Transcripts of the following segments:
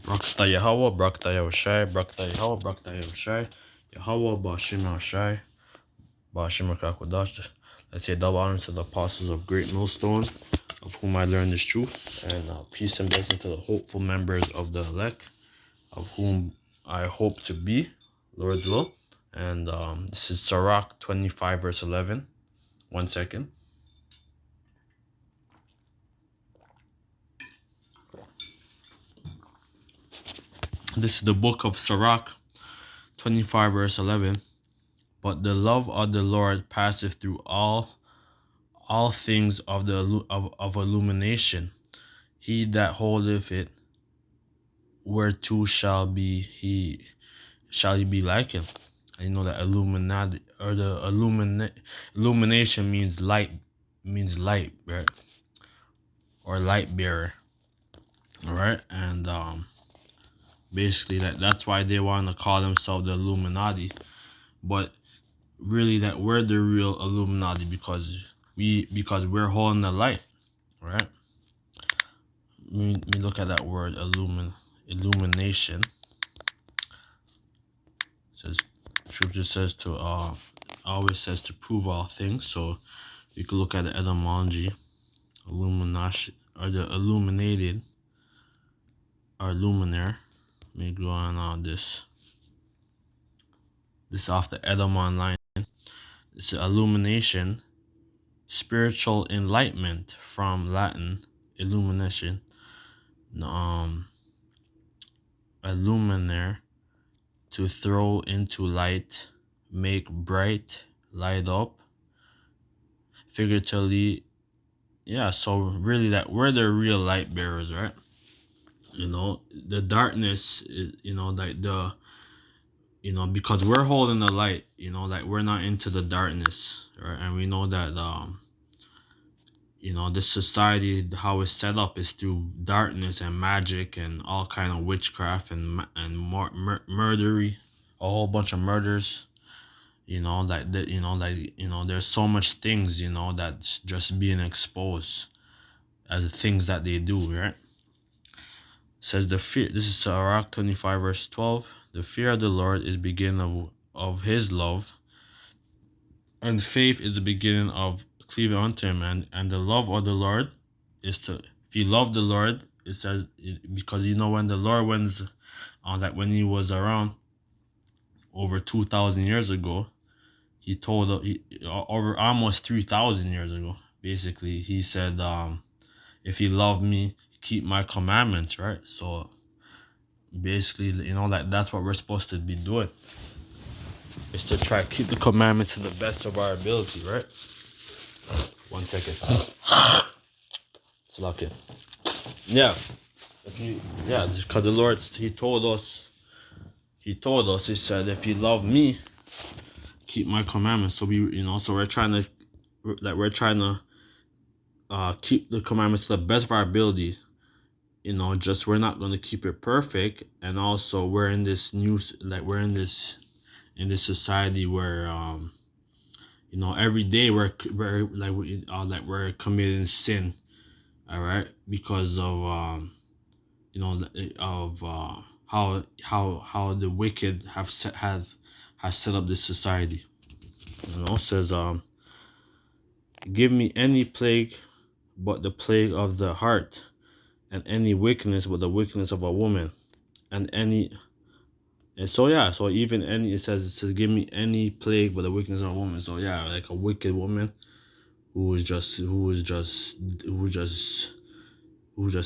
Brakta Yahweh, Brakta Yahushai, Brakta Yahweh, Brakta Yahushai, Yahweh, Bashim Yahushai, Bashim Kakodash. Let's say double honor to the apostles of Great Millstone, of whom I learned this truth, and peace and blessing to the hopeful members of the elect, of whom I hope to be, Lord's will. And this is Sirach 25 verse 11. 1 second. This is the book of Sirach 25 verse 11. But the love of the Lord passeth through all things of illumination. He that holdeth it, whereto shall he be likened. And you know that illuminati, or the illumination means light, right? Or light bearer. Alright, and basically that's why they want to call themselves the Illuminati. But really that we're the real Illuminati because we're holding the light, right? Let me look at that word illumination. It says scripture says to always says to prove all things. So you could look at the etymology, illumination, or the illuminated, or luminaire. Let me go on this off the Edom online. It's illumination, spiritual enlightenment, from Latin illumination. Illuminare, to throw into light, make bright, light up. Figuratively, yeah. So really, that we're the real light bearers, right? You know, the darkness is, like because we're holding the light, like we're not into the darkness, right? And we know that this society, how it's set up, is through darkness and magic and all kind of witchcraft and murdery, a whole bunch of murders. There's so much things, that's just being exposed as the things that they do, right? Says the fear. This is Sirach 25 verse 12. The fear of the Lord is beginning of his love, and faith is the beginning of cleaving unto him. And the love of the Lord is to, if you love the Lord, it says, because when the Lord when he was around over 2,000 years ago, he told over almost 3,000 years ago, basically, he said, if you love me, keep my commandments, right? So basically, that's what we're supposed to be doing, is to try to keep the commandments to the best of our ability, right? 1 second. It's lucky. Yeah. Just because the Lord, he told us, he said, if you love me, keep my commandments. So we're trying to keep the commandments to the best of our ability. Just we're not going to keep it perfect. And also we're in this in this society where every day we're committing sin, all right, because of how the wicked has set up this society. It says, give me any plague but the plague of the heart, and any wickedness but the wickedness of a woman, and so even any, it says give me any plague but the wickedness of a woman. So like a wicked woman who is just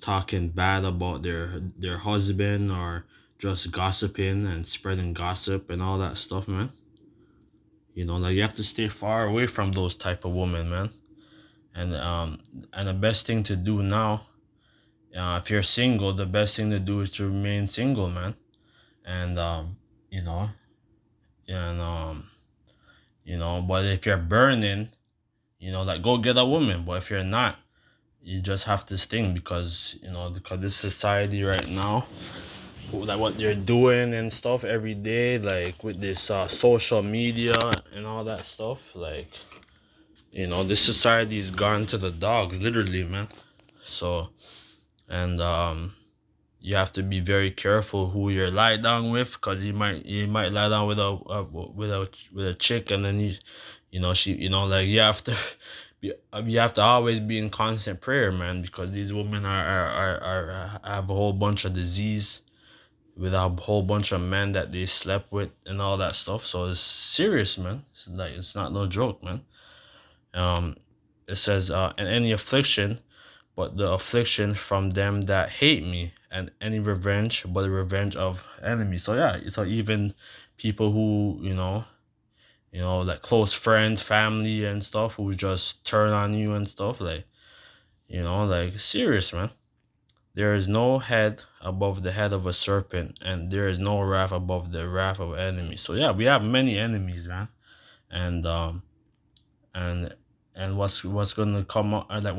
talking bad about their husband, or just gossiping and spreading gossip and all that stuff, man. You have to stay far away from those type of women, man. And the best thing to do now, if you're single, the best thing to do is to remain single, man. And but if you're burning, go get a woman. But if you're not, you just have to sting, because this society right now, like what they're doing and stuff every day, like with this social media and all that stuff, like this society's gone to the dogs, literally, man. So, and you have to be very careful who you're lie down with, because you might lie down with a chick, and then she, like, you have to you have to always be in constant prayer, man, because these women are have a whole bunch of disease with a whole bunch of men that they slept with and all that stuff. So it's serious, man. It's like, it's not no joke, man. um it says, and any affliction but the affliction from them that hate me, and any revenge but the revenge of enemies. So yeah, so even people who, like close friends, family and stuff, who just turn on you and stuff, like, like, serious, man. There is no head above the head of a serpent, and there is no wrath above the wrath of enemies. So yeah, we have many enemies, man. And and what's gonna come up, like,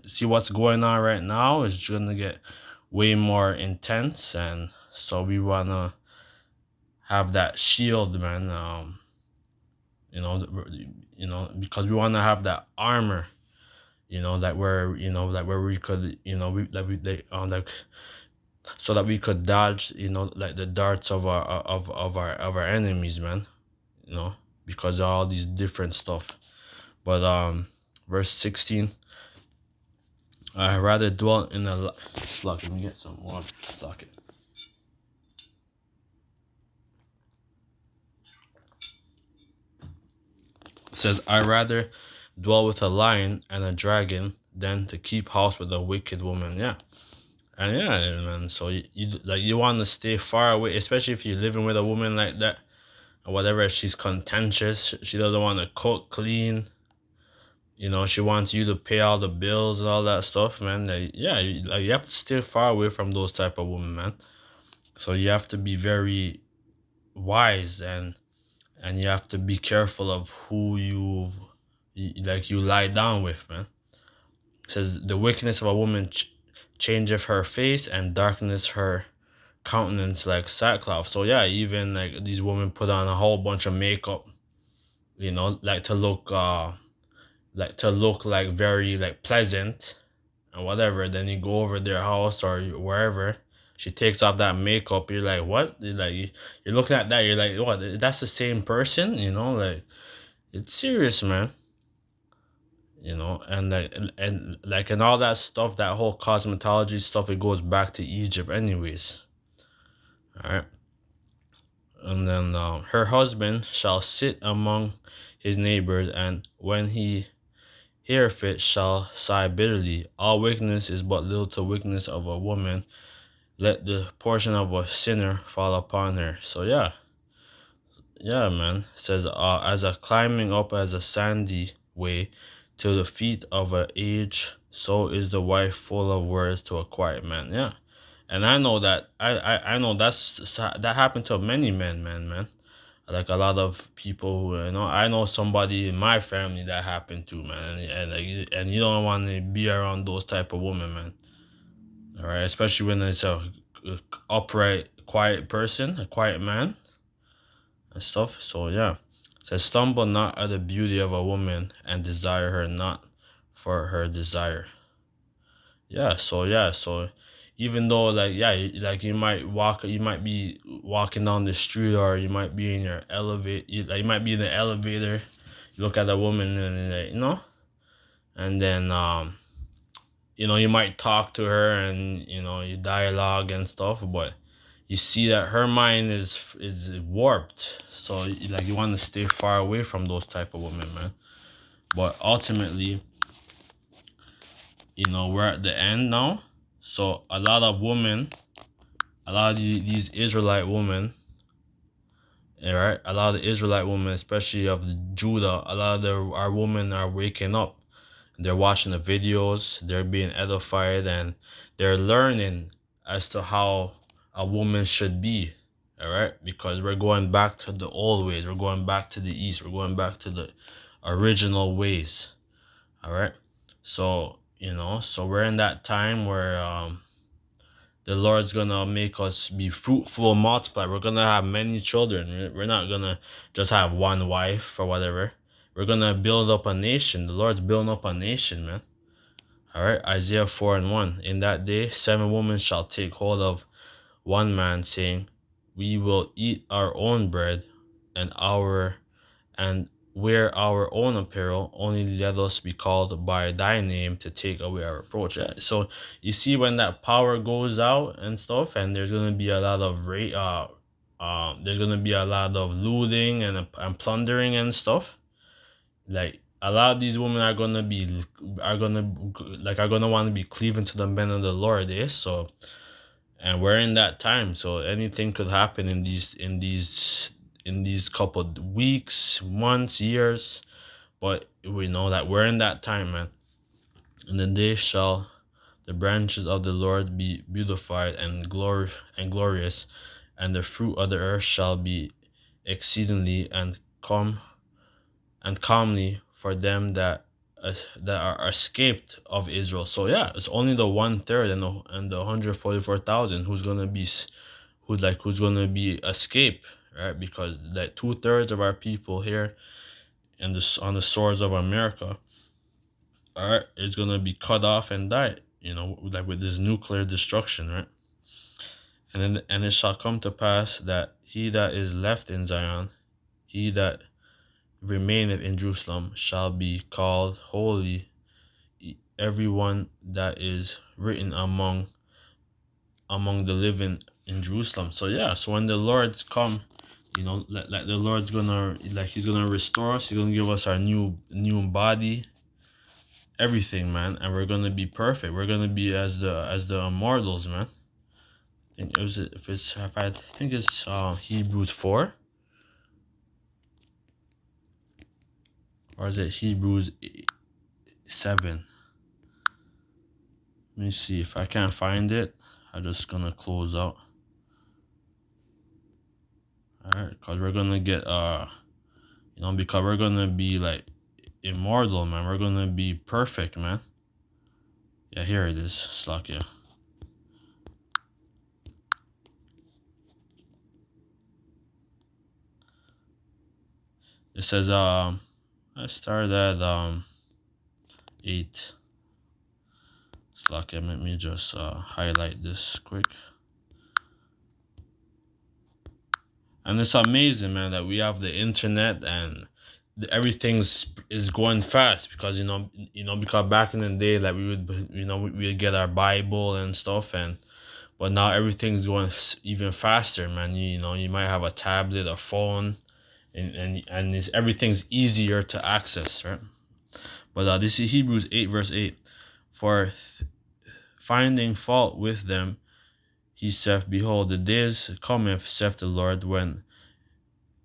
see what's going on right now is gonna get way more intense. And so we wanna have that shield, man. You know, because we wanna have that armor. That where we could, we that we they like, so that we could dodge, like the darts of our enemies, man. Because of all these different stuff. But verse 16, I rather dwell in a Sluck, let me get some water. Sluck it. It says, I rather dwell with a lion and a dragon than to keep house with a wicked woman. Yeah. And yeah, man. So you want to stay far away, especially if you're living with a woman like that, or whatever. She's contentious. She doesn't want to cook, clean. She wants you to pay all the bills and all that stuff, man. Like, yeah, you have to stay far away from those type of women, man. So you have to be very wise, and you have to be careful of who you lie down with, man. It says, the wickedness of a woman changeth her face, and darkness her countenance like sackcloth. So yeah, even like these women put on a whole bunch of makeup, like to look like very like pleasant and whatever. Then you go over their house or wherever, she takes off that makeup. You're like, what? You're looking at that, you're like, what? That's the same person, like, it's serious, man. And all that stuff, that whole cosmetology stuff, it goes back to Egypt anyways. All right. And then her husband shall sit among his neighbors, and when he heareth it shall sigh bitterly. All wickedness is but little to wickedness of a woman. Let the portion of a sinner fall upon her. So yeah, man. It says, as a climbing up as a sandy way to the feet of an age, so is the wife full of words to a quiet man. Yeah. And I know that I know that happened to many men, man. Like a lot of people who, I know somebody in my family that happened to, man. And you don't want to be around those type of women, man. All right, especially when it's a upright, quiet person, a quiet man and stuff. So yeah, it says, stumble not at the beauty of a woman, and desire her not for her desire. So even though, like, yeah, like you might be walking down the street, or you might be in your elevator, you might be in the elevator, you look at a woman, and and then you might talk to her, and you dialogue and stuff, but you see that her mind is warped. So like, you want to stay far away from those type of women, man. But ultimately, we're at the end now. So a lot of these Israelite women, all right, a lot of the Israelite women, especially of Judah, a lot of our women are waking up. They're watching the videos, they're being edified, and they're learning as to how a woman should be. All right, because we're going back to the old ways, we're going back to the east, we're going back to the original ways. All right, so so we're in that time where the Lord's gonna make us be fruitful, multiply. We're gonna have many children. We're not gonna just have one wife or whatever. We're gonna build up a nation. The Lord's building up a nation, man. All right, Isaiah 4 and 1. In that day, 7 women shall take hold of one man, saying, we will eat our own bread and wear our own apparel. Only let us be called by thy name to take away our reproach. Yeah. So you see, when that power goes out and stuff, and there's gonna be a lot of there's gonna be a lot of looting and plundering and stuff. Like a lot of these women are gonna want to be cleaving to the men of the Lord, eh? So, and we're in that time, so anything could happen in these couple weeks, months, years. But we know that we're in that time, man. And the day shall the branches of the Lord be beautified and glorious, and the fruit of the earth shall be exceedingly and calmly for them that are escaped of Israel. So yeah, it's only the 1/3 and the 144,000 who's gonna be escape, right? Because like 2/3 of our people here and this on the shores of America, all right, is gonna be cut off and die. Like with this nuclear destruction, right? And it shall come to pass that he that is left in Zion, he that remaineth in Jerusalem, shall be called holy, every one that is written among the living in Jerusalem. So yeah, so when the Lord's come, like the Lord's gonna, like he's gonna restore us, he's gonna give us our new body, everything, man, and we're gonna be perfect. We're gonna be as the immortals, man. I think it's Hebrews 4, or is it Hebrews 7? Let me see. If I can't find it, I'm just gonna close out. Alright, because we're gonna get because we're gonna be like immortal, man. We're gonna be perfect, man. Yeah, here it is. Slakia. It says I started at 8. Slakia, let me just highlight this quick. And it's amazing, man, that we have the internet and everything is going fast, because because back in the day, like we would get our Bible and stuff, but now everything's going even faster, man. You might have a tablet, a phone, and everything's easier to access, right? But this is Hebrews 8 verse 8. For finding fault with them, he saith, behold, the days cometh, saith the Lord, when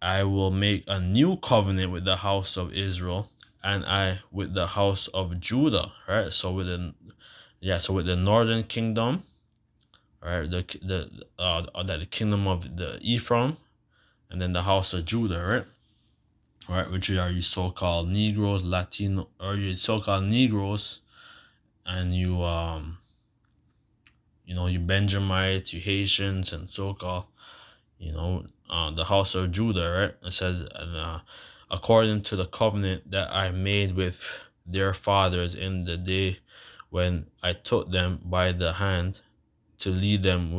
I will make a new covenant with the house of Israel, and I with the house of Judah. Right. So with the northern kingdom, right, the kingdom of the Ephraim, and then the house of Judah, right? Right, which are you so-called Negroes, Latino, or you so-called Negroes, and you you Benjamites, you Haitians, and so-called the house of Judah, right? It says, according to the covenant that I made with their fathers in the day when I took them by the hand to lead them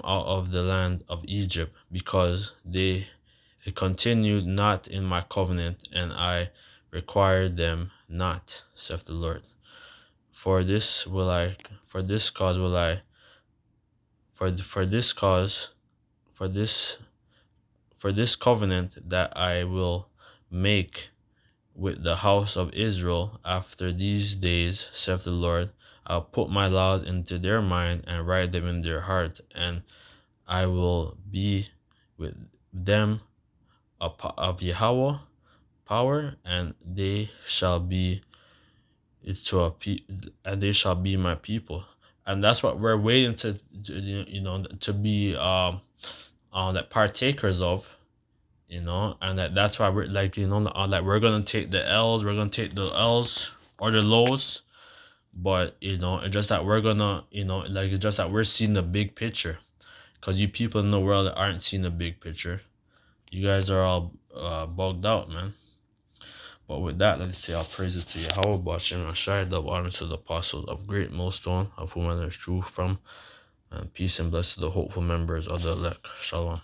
out of the land of Egypt, because they continued not in my covenant, and I required them not, saith the Lord. For this cause will I for this covenant that I will make with the house of Israel after these days, saith the Lord, I'll put my laws into their mind and write them in their heart, and I will be with them of Yahweh power, and they shall be and they shall be my people. And that's what we're waiting to be that partakers of, and that's why we're like, like we're gonna take the L's, or the lows. But it's just that we're gonna, like, it's just that we're seeing the big picture, because you people in the world aren't seeing the big picture. You guys are all bugged out, man. But with that, let's say all praises to Yahweh, Bashim Ashai, double honor to the apostles of great millstone, of whom there is truth from, and peace and blessings to the hopeful members of the elect. Shalom.